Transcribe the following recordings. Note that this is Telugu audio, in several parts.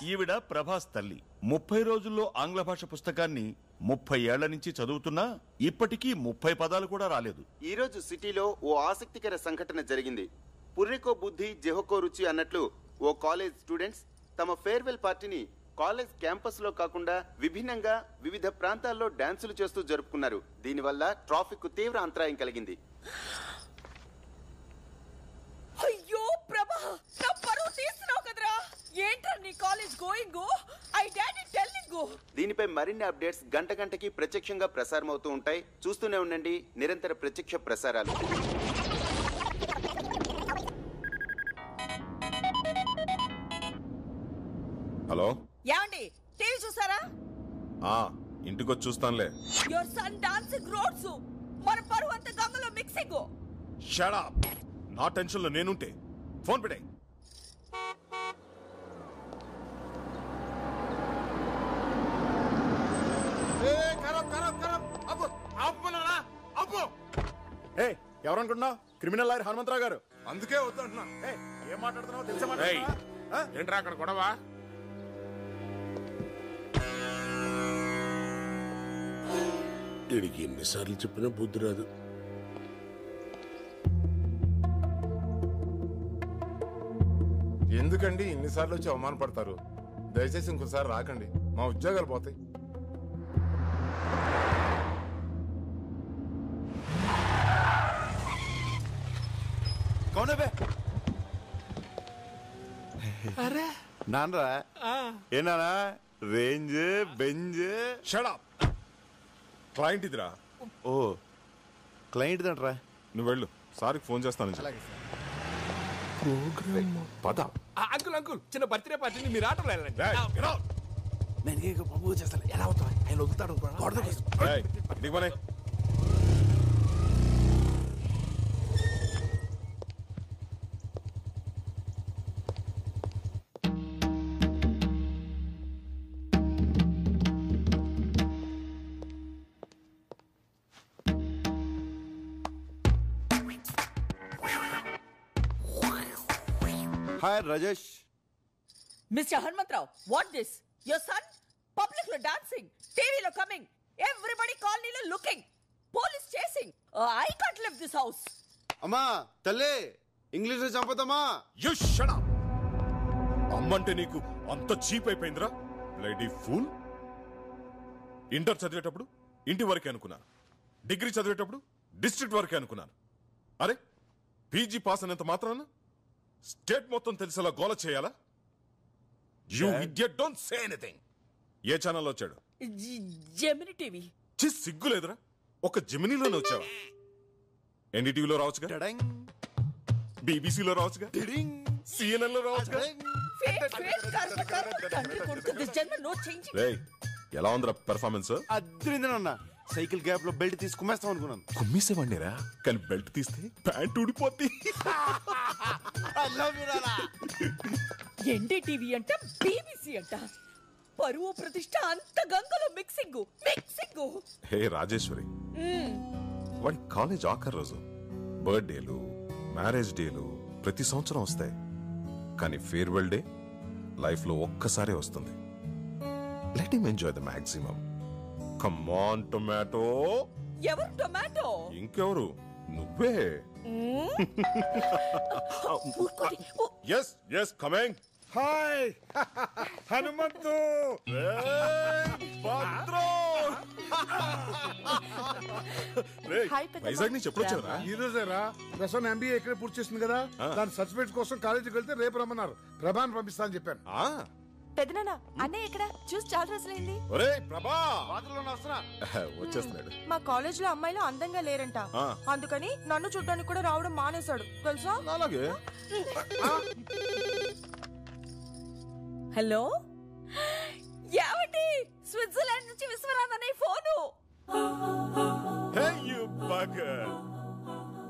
ఈవిడ ప్రభాస్ తల్లి. 30 రోజుల్లో ఆంగ్ల భాష పుస్తకాన్ని 30 ఏళ్ల నుంచి చదువుతున్నా ఇప్పటికీ 30 పదాలు కూడా రాలేదు. ఈ రోజు సిటీలో ఓ ఆసక్తికర సంఘటన జరిగింది. పుర్రెకో బుద్ధి జెహోకో రుచి అన్నట్లు ఓ కాలేజ్ స్టూడెంట్స్ తమ ఫేర్వెల్ పార్టీని కాలేజ్ క్యాంపస్ లో కాకుండా విభిన్నంగా వివిధ ప్రాంతాల్లో డాన్సులు చేస్తూ జరుపుకున్నారు. దీనివల్ల ట్రాఫిక్ కు తీవ్ర అంతరాయం కలిగింది. అయ్యో ప్రభా, నా పరువు తీస్తున్నావు కదరా. ఏంట్రా నీ college going? I daddy telling. దీనిపై మరిన్ని అప్డేట్స్ గంట గంటకి ప్రత్యక్షంగా ప్రసారం అవుతూ ఉంటాయి. చూస్తూనే ఉండండి నిరంతర ప్రత్యక్ష ప్రసారాలు. హలో, ఏమండి టీవీ చూసారా? ఇంటికొచ్చి చూస్తానులే. యువర్ సన్ డాన్సింగ్ రోడ్స్, మన పరువు అంత గంగలో మిక్సింగ్. Shut up. నా టెన్షన్ లో నేనుంటే ఫోన్ పెట్టాయి. ఎవరనుకుంటున్నావు? క్రిమినల్ లాయర్ హనుమంతరావు గారు. అందుకే వద్దంటున్నా. ఏం మాట్లాడుతున్నావు తెలుసా? ఏంట్రా అక్కడ గొడవ? వీడికి ఎన్నిసార్లు చెప్పినా బుద్ధి రాదు. ఎందుకండి ఇన్నిసార్లు వచ్చి అవమానపడతారు? దయచేసి ఇంకోసారి రాకండి, మా ఉద్యోగాలు పోతాయి. నాన్నరా ఏనా range Benz. Shut up. Client ఇదిరా. ఓ క్లయింట్ దంట్రా. నువ్వు వెళ్ళు, సార్కి ఫోన్ చేస్తాను. పద. అంకుల్ అంకుల్, చిన్న బర్త్డే పార్టీని మీరు ఆటోలో వెళ్ళండి. నేను బాబు చేస్తాను. ఎలా అవుతావు? ఆయన వదులుతాడు. ఇంటికి పోనీ. Hi Rajesh. Mister Hanumantharao, what this? Your son public లో డాన్సింగ్, టీవీలో కమింగ్, ఎవ్రీబడి కాలనీలో looking, police chasing. I can't live this house. అమ్మా తల్లి, ఇంగ్లీష్ లో చంపుతామా? You shut up. అమ్మంటే నీకు అంత చీప్ అయిపోయిందిరా, బ్లడీ ఫూల్. ఇంటర్ చదివేటప్పుడు ఇంటి వరకే అనుకున్నాను, డిగ్రీ చదివేటప్పుడు డిస్ట్రిక్ట్ వరకే అనుకున్నాను. అరే పీజీ పాస్ అనేంత మాత్రాన స్టేట్ మొత్తం తెలిసేలా గోల చేయాలా? You idiot, don't say anything. ఏ ఛానల్లో వచ్చాడు? Gemini TV. సిగ్గులేదురా, ఒక జెమినీలోనే వచ్చావా? ఎన్డీటీవీలో రావచ్చుగా, బీబీసీలో రావచ్చుగా, సిఎన్ఎన్ లో రావచ్చుగా. ఎలా ఉందిరా పెర్ఫార్మెన్స్? అద్రిందనన్నా. సైకిల్ గ్యాప్ లో బెల్ట్ తీసి కుమ్మేస్తాం అనుకున్నాను. కుమ్మేసేవాడిరా, కానీ బెల్ట్ తీస్తే ప్యాంట్ ఊడిపోద్ది. ఎన్డీటీవీ అంట, బీబీసీ అంట, పరువు ప్రతిష్ట అంత గంగలో మిక్సింగ్ మిక్సింగ్. హే రాజేశ్వరి, వాడి కాలేజ్ ఆఖరి రోజు, బర్త్డేలు, మ్యారేజ్ డేలు ప్రతి సంవత్సరం వస్తాయి, కానీ ఫేర్వెల్ డే లైఫ్ లో ఒక్కసారే వస్తుంది. Let him enjoy the maximum. Come on tomato. ఎవరు టొమాటో? ఇంకెవరు, నువ్వే. Yes yes coming. Hi Hanumanthu. Vizag నుంచి ఎప్పుడు వచ్చారా? ఈ రోజేరా. ప్రసన్న ఎంబీఏ ఇక్కడే పూర్తి చేసింది కదా, దాని సర్టిఫికేట్ కోసం కాలేజీకి వెళ్తే రేపు రమ్మన్నారు. ప్రభాని పంపిస్తా అని చెప్పాను. పెదనాన్న, అన్నయ్య ఎక్కడ? చూసి చాలా రోజులైంది. వచ్చేస్తున్నాడు. మా కాలేజ్ లో అమ్మాయిలు అందంగా లేరంట, అందుకని నన్ను చూడడానికి కూడా రావడం మానేశాడు తెలుసా? అలాగే. హలో, ఏమండి? స్విట్జర్లాండ్ నుంచి విశ్వనాథ్ అనే ఫోను.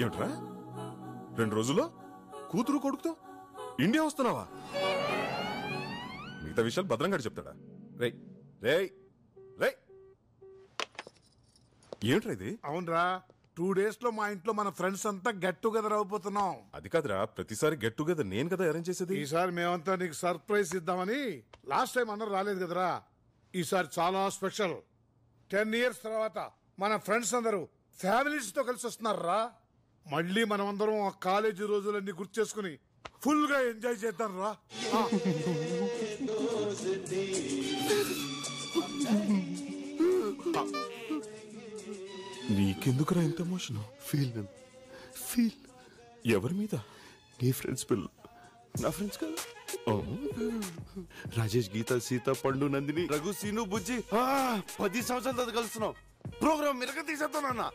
ఏమిట్రా 2 రోజుల్లో కూతురు కొడుకుతో ఇండియా వస్తున్నావా? మిగతా విషయాలు భద్రంగా చెప్తాడా? రే రే రే, ఏమిట్రా ఇది? అవునరా, 2 days లో మా ఇంట్లో మన ఫ్రెండ్స్ అంతా గెట్ టుగెదర్ అయిపోతున్నాం. అది కాదురా, ప్రతిసారి గెట్ టుగెదర్ నేను కదా అరేంజ్ చేసేది. ఈసారి మేమంతా నీకు సర్ప్రైజ్ ఇద్దామని. లాస్ట్ టైం అందరూ రాలేదు కదరా, ఈసారి చాలా స్పెషల్. 10 years తర్వాత మన ఫ్రెండ్స్ అందరూ ఫ్యామిలీస్ తో కలిసి వస్తున్నారా. మళ్ళీ మనం అందరం ఆ కాలేజీ రోజులన్నీ గుర్తు చేసుకుని ఫుల్ గా ఎంజాయ్ చేద్దాం రా. నీకెందుకురా ఇంత ఎమోషన్? ఫీల్ ఎవరి మీద? నీ ఫ్రెండ్స్ పిల్ల, నా ఫ్రెండ్స్ కాదు. రాజేష్, గీత, సీత, పండు, నందిని, రఘు, సీను, బుజ్జి 10 సంవత్సరాల తర్వాత కలుస్తున్నాం. ప్రోగ్రామ్ మిరగ తీసేస్తానన్నా.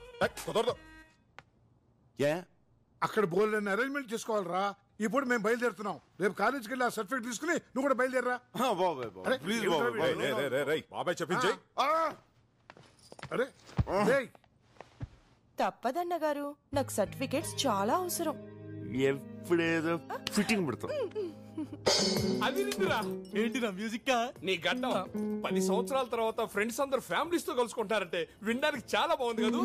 కుదరదు. ఏ అక్కడ బోల్డ్ అరేంజ్మెంట్ చేసుకోవాలరా. ఇప్పుడు మేము బయలుదేరుతున్నాం. రేపు కాలేజీకి వెళ్ళి ఆ సర్టిఫికేట్ తీసుకుని నువ్వు కూడా బయలుదేరరా. ప్లీజ్ బాబాయ్ చెప్పించే. అరే తప్పదన్న గారు, నాకు సర్టిఫికేట్స్ చాలా అవసరం. ఎప్పుడేదో ఫిట్టింగ్ పెడతాం. అది నిందిరా. ఏంటిరా మ్యూజిక్? నీ గడ్డం 10 సంవత్సరాల తర్వాత ఫ్రెండ్స్ అందరు ఫ్యామిలీస్ తో కలుసుకుంటారంటే వినడానికి చాలా బాగుంది కదా.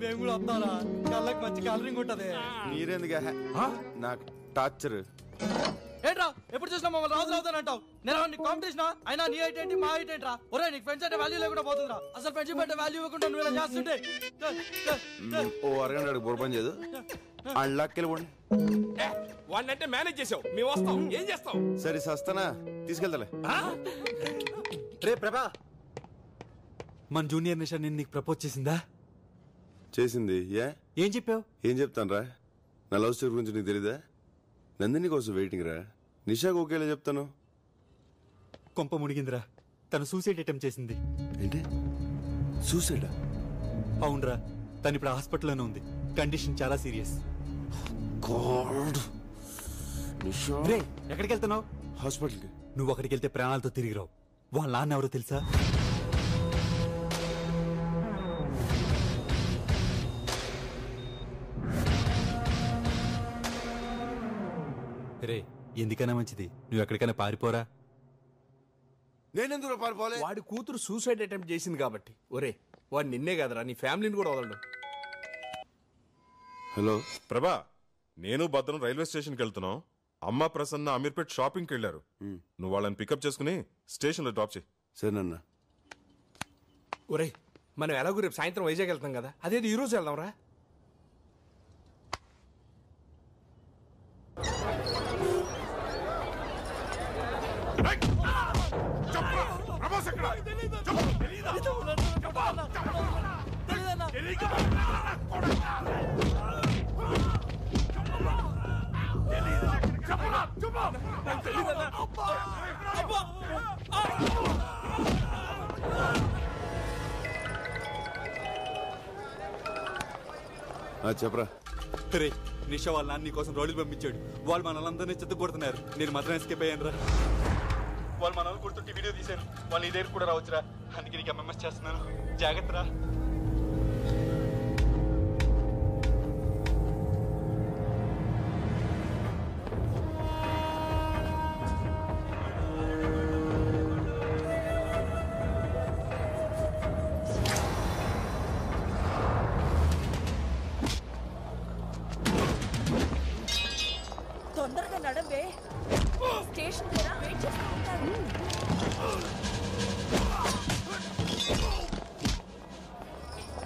మేము కూడా వస్తారా? కళ్ళకి మంచి కలరింగ్ ఉంటది. మీరెందుగా నాకు టార్చర్? ఏంట్రా ఎప్పుడు చూసినా మమ్మల్ని రాజు రావుతానంటావు? నేను కాంపిటీషన్ అయినా నీ హైట్ ఏంటి, మా హైట్ ఏంట్రా? ఒరే, నీకు ఫ్రెండ్స్ అంటే వాల్యూ లేకుండా పోతుందిరా. అసలు ఫ్రెండ్షిప్ అంటే వాల్యూ ఇవ్వకుండా నువ్వు ఇలా చేస్తుంటే. ఓ అరగంట బుర్రపని చేయదు. అళ్ళకెళ్ళిపోండి. వాడినంటే మేనేజ్ చేసావు, మేము వస్తాం. ఏం చేస్తాం? సరే సస్తానా, తీసుకెళ్తాలే. రే ప్రభా, మన జూనియర్ నిషా నేను నీకు ప్రపోజ్ చేసిందా? చేసింది. ఏం చెప్పావు? ఏం చెప్తాను రా, నా లవ్ స్టోరీ గురించి నీకు తెలీదా? నందిని కోసం వెయిటింగ్ రా. నిషాకు ఒకేలా చెప్తాను. కొంప మునిగిందిరా, తను సూసైడ్ అటెంప్ట్ చేసింది. ఏంటి, సూసైడా? అవునరా, తను ఇప్పుడు హాస్పిటల్లోనే ఉంది. కండిషన్ చాలా సీరియస్. రే, ఎక్కడికి వెళ్తున్నావు? హాస్పిటల్కి. నువ్వు అక్కడికి వెళ్తే ప్రాణాలతో తిరిగి రావు. వాళ్ళ నాన్న ఎవరో తెలుసా? రే, ఎందుకైనా మంచిది నువ్వు ఎక్కడికైనా పారిపోరా. నేనెందుకు పారిపోలే? వాడి కూతురు సూసైడ్ అటెంప్ట్ చేసింది కాబట్టి. ఒరే, వాడు నిన్నే కాదురా, నీ ఫ్యామిలీని కూడా వదలడు. హలో ప్రభా, నేను భద్రం రైల్వే స్టేషన్కి వెళ్తున్నాం. అమ్మ ప్రసన్న అమీర్పేట్ షాపింగ్కి వెళ్ళారు. నువ్వు వాళ్ళని పికప్ చేసుకుని స్టేషన్లో డ్రాప్ చేయి. సరేనన్నా. ఒరే, మనం ఎలాగో రేపు సాయంత్రం వైజాగ్ వెళ్తాం కదా, అదేది ఈ రోజు వెళ్దాం రా. చెప్పరా. రే, నిషా వాళ్ళ నాన్న నీ కోసం రోడ్లు పంపించాడు. వాళ్ళు మనల్ని చెత్త కొడుతున్నారు. నేను మాత్రం ఎస్కేప్ అయ్యాను రా. వాళ్ళు మనల్ని కొడుతుంటే వీడియో తీశాను. వాళ్ళు నీ దగ్గర కూడా రావచ్చురా. అందుకే నీకు ఎంఎంఎస్ చేస్తున్నాను. జాగ్రత్త రా. తొందరగా నడవే. స్టేషన్ దగ్గర వెయిట్ చేస్తూ ఉంటారు.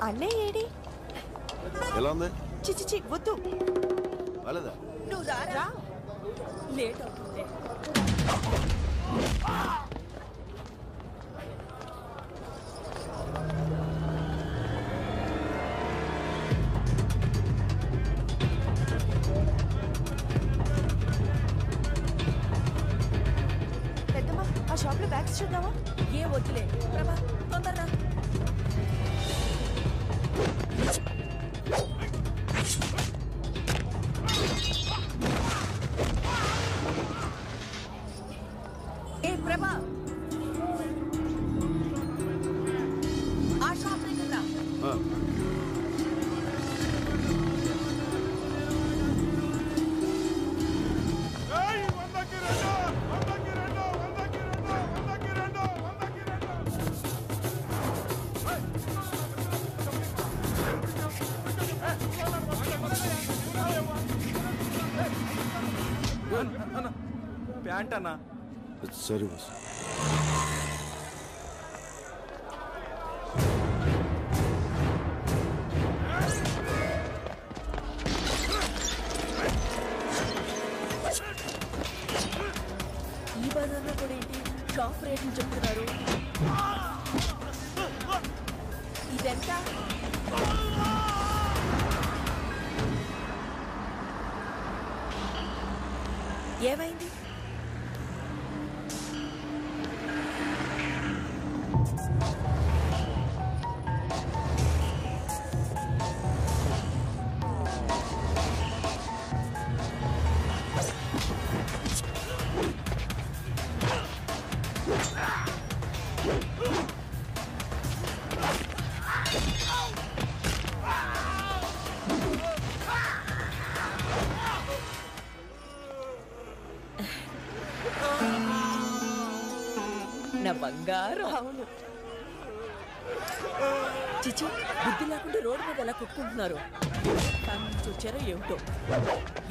అన్నయ్య ఏడి? ఎలా ఉంది? చిచి వద్దు. వాళ్ళదా? నువ్వు రారా, లేట్ అవుతుంది. పెద్దమ్మా, ఆ షాప్ లో బ్యాగ్స్ చూద్దామా? ఏ వద్దులే ప్రభా, తొందరగా. ఏ ప్రభా, ఆ షాప్ దగ్గర రా. ప్యాంట్ అన్నా. సరే బాస్. ఈ బజార్లో కూడా ఏంటి షాప్ రేట్లు చెప్తున్నారు? ఇదెంత? ఏమైంది? నా బంగారం. అవును చిచి, బుద్ధి లేకుండా రోడ్డు మీద ఎలా కొట్టుకుంటున్నారు. ఫ్యామిలీ నుంచి వచ్చారో ఏమిటో.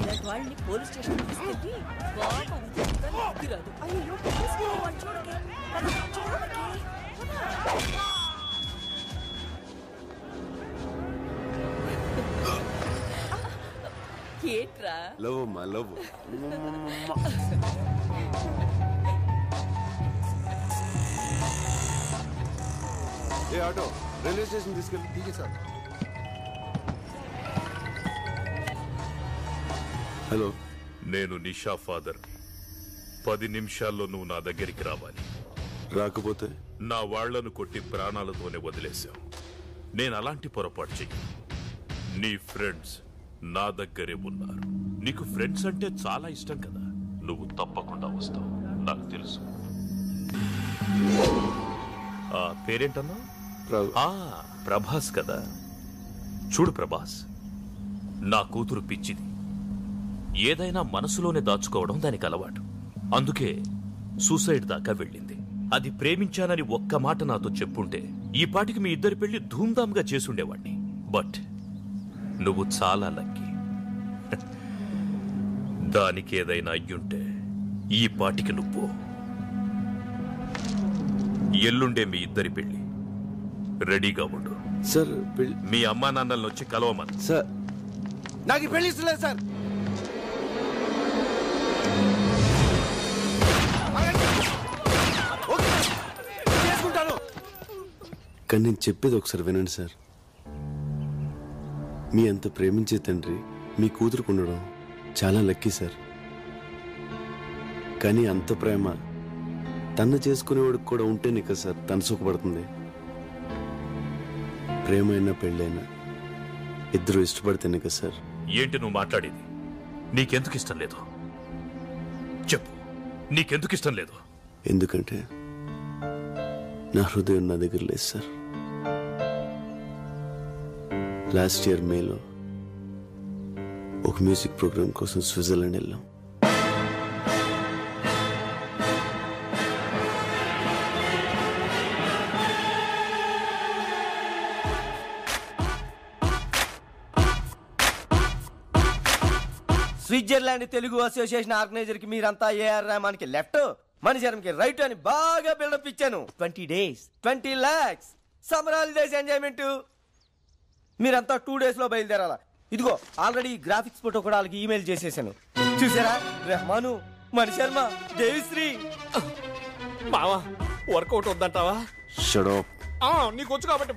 ఇలాంటి వాళ్ళని పోలీస్ స్టేషన్ తీసుకెళ్ళి బుద్ధి రాదు. అయ్యో చూడకే. ఏంట్రా? లవ్ అమ్మా లవ్. ఏ ఆటో రైల్వే స్టేషన్ తీసుకెళ్ళి. ఠీకే సార్. హలో, నేను నిషా ఫాదర్. 10 నిమిషాల్లో నువ్వు నా దగ్గరికి రావాలి. రాకపోతే నా వాళ్లను కొట్టి ప్రాణాలతోనే వదిలేశావు. నేను అలాంటి పొరపాటు చెయ్యి. నీ ఫ్రెండ్స్ నా దగ్గరే ఉన్నారు. నీకు ఫ్రెండ్స్ అంటే చాలా ఇష్టం కదా. నువ్వు తప్పకుండా వస్తావు, నాకు తెలుసు. ఆ పేరేంటన్నా? ప్రభాస్ కదా. చూడు ప్రభాస్, నా కూతురు పిచ్చిది. ఏదైనా మనసులోనే దాచుకోవడం దానికి అలవాటు. అందుకే సూసైడ్ దాకా వెళ్ళింది. అది ప్రేమించానని ఒక్క మాట నాతో చెప్పుంటే ఈ పాటికి మీ ఇద్దరి పెళ్లి ధూమ్ధామ్గా చేసుండేవాణ్ణి. బట్ నువ్వు చాలా లక్కీ. దానికి ఏదైనా అయ్యుంటే ఈ పాటికి నువ్వు. ఎల్లుండే మీ ఇద్దరి పెళ్లి. రెడీగా ఉండు. సార్ మీ అమ్మా నాన్నలను వచ్చి కలవమని. సార్ నాకు పెళ్లి ఇస్తలేదు సార్. కానీ నేను చెప్పేది ఒకసారి వినండి సార్. మీ అంత ప్రేమించే తండ్రి మీ కూతురుకు ఉండడం చాలా లక్కీ సార్. కానీ అంత ప్రేమ తను చేసుకునేవాడికి కూడా ఉంటేనే కదా సార్ తను సుఖపడుతుంది. ప్రేమ అయినా పెళ్ళైనా ఇద్దరు ఇష్టపడితేనే కదా సార్. ఏంటి నువ్వు మాట్లాడేది? నీకెందుకు ఇష్టం లేదు చెప్పు. నీకెందుకు ఇష్టం లేదు? ఎందుకంటే నా హృదయం నా దగ్గర లేదు సార్. లాస్ట్ ఇయర్ మేలో ఒక మ్యూజిక్ ప్రోగ్రామ్ కోసం స్విట్జర్లాండ్ వెళ్ళాం. స్విట్జర్లాండ్ తెలుగు అసోసియేషన్ ఆర్గనైజర్ కి మీరంతా ఏఆర్ రెహమాన్ కి లెఫ్ట్, మణిశరం కి రైట్ అని బాగా బిల్డప్ ఇచ్చాను. 20 days 20 lakhs summer holidays enjoyment. మీరంతా 2 days లో బయలుదేరాలా. ఇదిగో ఆల్రెడీ గ్రాఫిక్స్ ఫోటో కూడా వాళ్ళకి ఈమెయిల్ చేసేసాను. చూసారా? రెహమాను, మణిశర్మ, దేవిశ్రీ. మావా వర్కౌట్ వద్దంటావా? Shut up. నీకు వచ్చు కాబట్టి